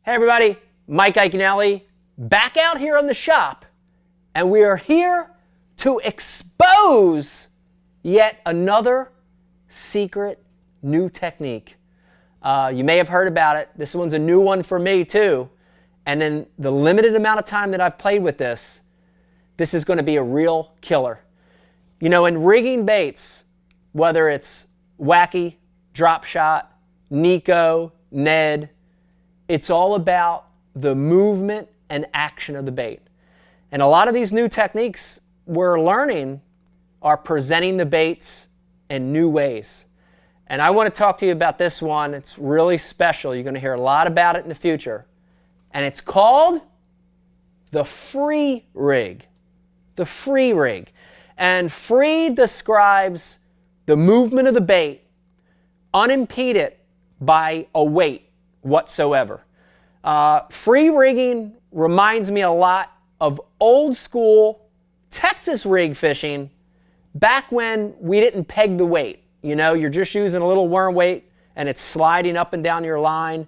Hey everybody, Mike Iaconelli back out here in the shop, and we are here to expose yet another secret new technique. You may have heard about it. This one's a new one for me too. And in the limited amount of time that I've played with this is going to be a real killer. You know, in rigging baits, whether it's wacky, drop shot, Nico, Ned, it's all about the movement and action of the bait. And a lot of these new techniques we're learning are presenting the baits in new ways. And I want to talk to you about this one. It's really special. You're going to hear a lot about it in the future. And it's called the free rig. The free rig. And free describes the movement of the bait unimpeded by a weight whatsoever. Free rigging reminds me a lot of old school Texas rig fishing back when we didn't peg the weight. You know, you're just using a little worm weight and it's sliding up and down your line.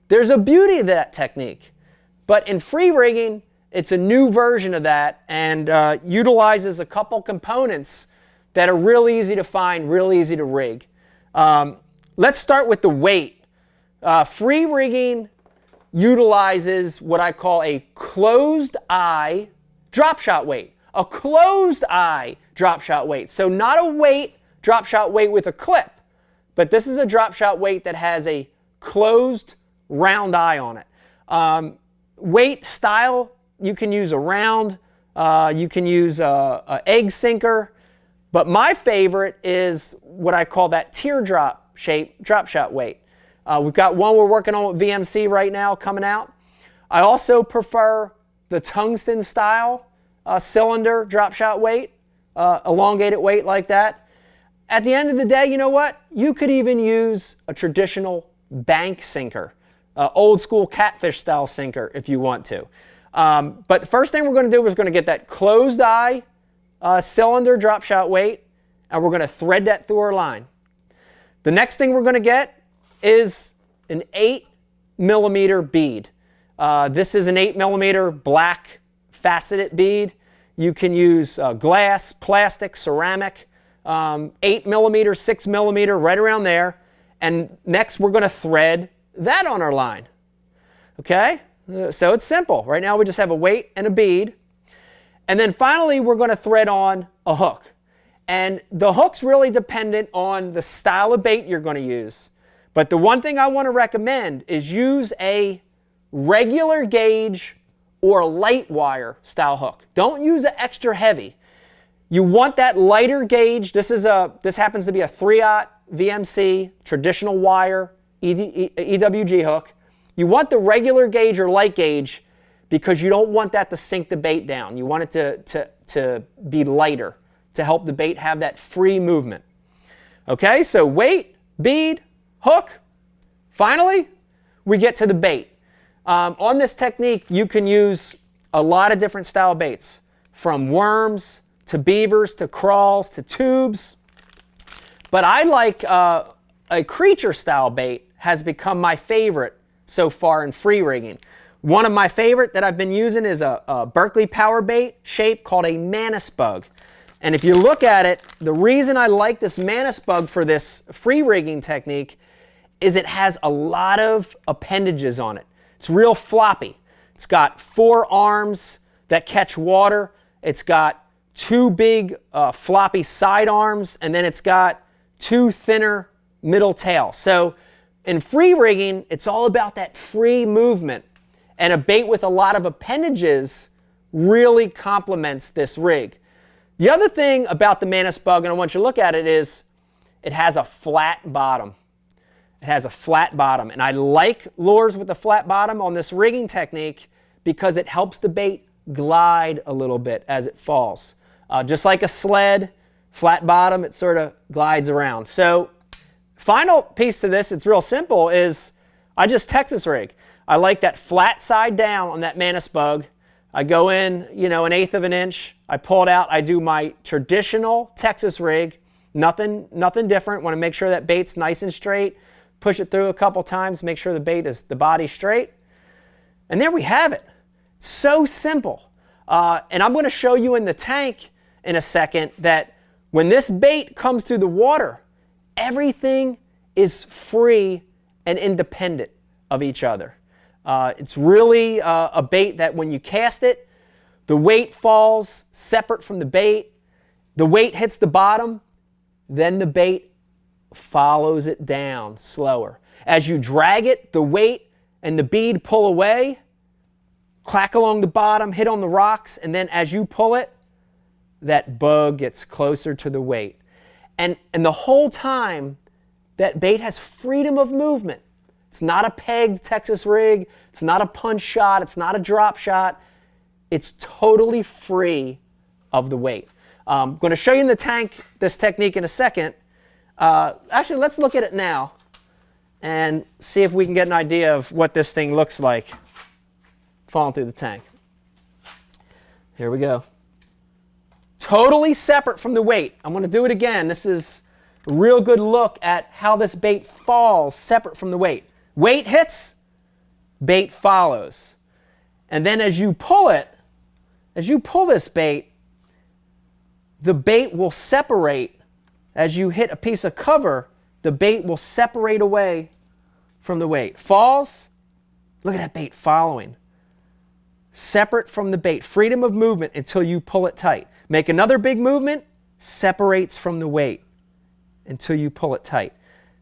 There's a beauty to that technique. But in free rigging, it's a new version of that and utilizes a couple components that are real easy to find, real easy to rig. Let's start with the weight. Free rigging utilizes what I call a closed eye drop shot weight. A closed eye drop shot weight. So not a weight, drop shot weight with a clip, but this is a drop shot weight that has a closed round eye on it. Weight style, you can use a round, you can use a egg sinker, but my favorite is what I call that teardrop shape drop shot weight. We've got one we're working on with VMC right now coming out. I also prefer the tungsten style cylinder drop shot weight, elongated weight like that. At the end of the day, you know what? You could even use a traditional bank sinker, old school catfish style sinker if you want to. But the first thing we're going to do is going to get that closed eye cylinder drop shot weight, and we're going to thread that through our line. The next thing we're going to get is an 8mm bead. This is an 8mm black faceted bead. You can use glass, plastic, ceramic, 8mm, 6mm, right around there. And next we're going to thread that on our line. Okay? So it's simple. Right now we just have a weight and a bead. And then finally we're going to thread on a hook. And the hook's really dependent on the style of bait you're going to use. But the one thing I want to recommend is use a regular gauge or light wire style hook. Don't use an extra heavy. You want that lighter gauge. This happens to be a 3/0 VMC traditional wire EWG hook. You want the regular gauge or light gauge because you don't want that to sink the bait down. You want it to be lighter to help the bait have that free movement. Okay, so weight, bead, hook. Finally, we get to the bait. On this technique, you can use a lot of different style baits, from worms to beavers to crawls to tubes. But I like a creature style bait has become my favorite so far in free rigging. One of my favorite that I've been using is a Berkeley power bait shape called a Manus bug. And if you look at it, the reason I like this Manus bug for this free rigging technique is it has a lot of appendages on it. It's real floppy. It's got 4 arms that catch water. It's got 2 big floppy side arms, and then it's got 2 thinner middle tails. So in free rigging, it's all about that free movement. And a bait with a lot of appendages really complements this rig. The other thing about the Manus bug, and I want you to look at it, is it has a flat bottom. It has a flat bottom. And I like lures with a flat bottom on this rigging technique because it helps the bait glide a little bit as it falls. Just like a sled, flat bottom, it sort of glides around. So final piece to this, it's real simple, is I just Texas rig. I like that flat side down on that Manus bug. I go in, you know, 1/8 of an inch. I pull it out. I do my traditional Texas rig. Nothing different. Want to make sure that bait's nice and straight. Push it through a couple times. Make sure the bait is the body straight. And there we have it. It's so simple. And I'm going to show you in the tank in a second that when this bait comes through the water, everything is free and independent of each other. It's really a bait that when you cast it, the weight falls separate from the bait. The weight hits the bottom, then the bait follows it down slower. As you drag it, the weight and the bead pull away, clack along the bottom, hit on the rocks, and then as you pull it, that bug gets closer to the weight. And the whole time, that bait has freedom of movement. It's not a pegged Texas rig. It's not a punch shot. It's not a drop shot. It's totally free of the weight. I'm going to show you in the tank this technique in a second. Actually, let's look at it now and see if we can get an idea of what this thing looks like falling through the tank. Here we go. Totally separate from the weight. I'm going to do it again. This is a real good look at how this bait falls separate from the weight. Weight hits, bait follows. And then as you pull it, as you pull this bait, the bait will separate. As you hit a piece of cover, the bait will separate away from the weight. Falls, look at that bait following. Separate from the bait. Freedom of movement until you pull it tight. Make another big movement, separates from the weight until you pull it tight.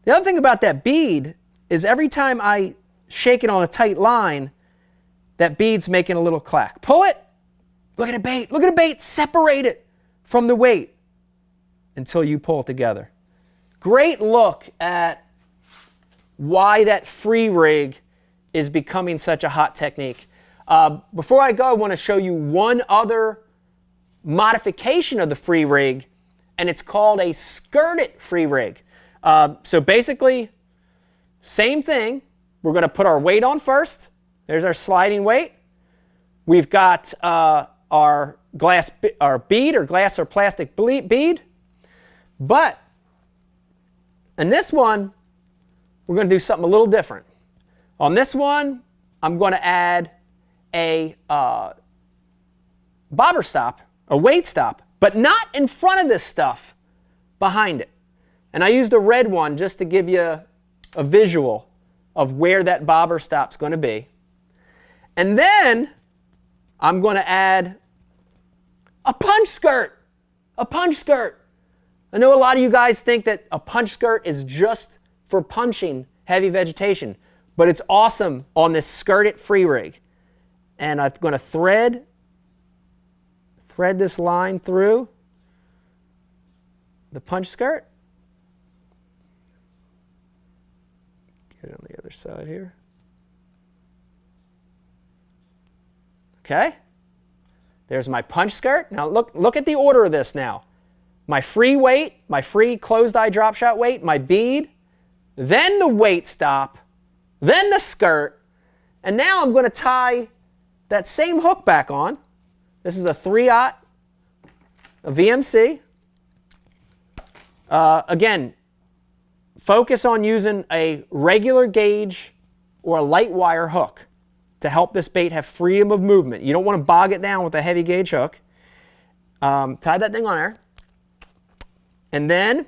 The other thing about that bead is every time I shake it on a tight line, that bead's making a little clack. Pull it, look at a bait, look at a bait, separate it from the weight until you pull it together. Great look at why that free rig is becoming such a hot technique. Before I go, I want to show you one other modification of the free rig, and it's called a skirted free rig. So basically, same thing. We're going to put our weight on first. There's our sliding weight. We've got our bead or glass or plastic bead. But in this one, we're going to do something a little different. On this one, I'm going to add a bobber stop, a weight stop, but not in front of this stuff, behind it. And I used a red one just to give you a visual of where that bobber stop's going to be. And then I'm going to add a punch skirt. A punch skirt. I know a lot of you guys think that a punch skirt is just for punching heavy vegetation, but it's awesome on this skirted free rig. And I'm going to thread this line through the punch skirt. Get it on the other side here. Okay. There's my punch skirt. Now look at the order of this now. My free weight, my free closed eye drop shot weight, my bead, then the weight stop, then the skirt, and now I'm going to tie that same hook back on. This is a 3/0, a VMC. Again, focus on using a regular gauge or a light wire hook to help this bait have freedom of movement. You don't want to bog it down with a heavy gauge hook. Tie that thing on there. And then,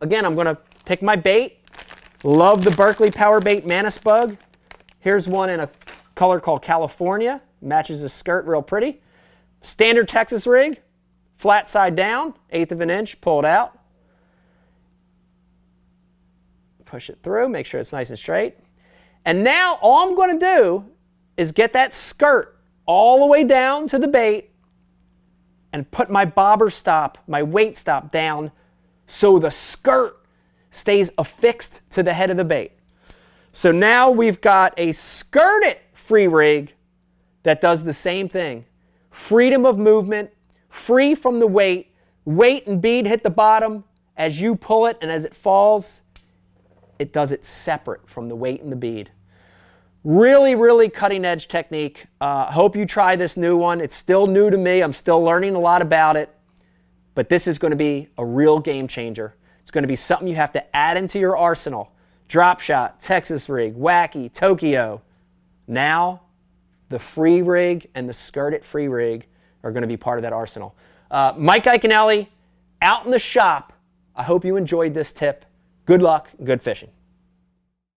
again, I'm going to pick my bait. Love the Berkeley Power Bait Manus Bug. Here's one in a color called California. Matches the skirt real pretty. Standard Texas rig. Flat side down, 1/8 of an inch, pull it out. Push it through, make sure it's nice and straight. And now all I'm going to do is get that skirt all the way down to the bait and put my bobber stop, my weight stop down so the skirt stays affixed to the head of the bait. So now we've got a skirted free rig that does the same thing. Freedom of movement, free from the weight. Weight and bead hit the bottom. As you pull it and as it falls, it does it separate from the weight and the bead. Really, really cutting edge technique. Hope you try this new one. It's still new to me. I'm still learning a lot about it. But this is going to be a real game changer. It's going to be something you have to add into your arsenal. Drop shot, Texas rig, wacky, Tokyo. Now, the free rig and the skirted free rig are going to be part of that arsenal. Mike Iaconelli, out in the shop. I hope you enjoyed this tip. Good luck, good fishing.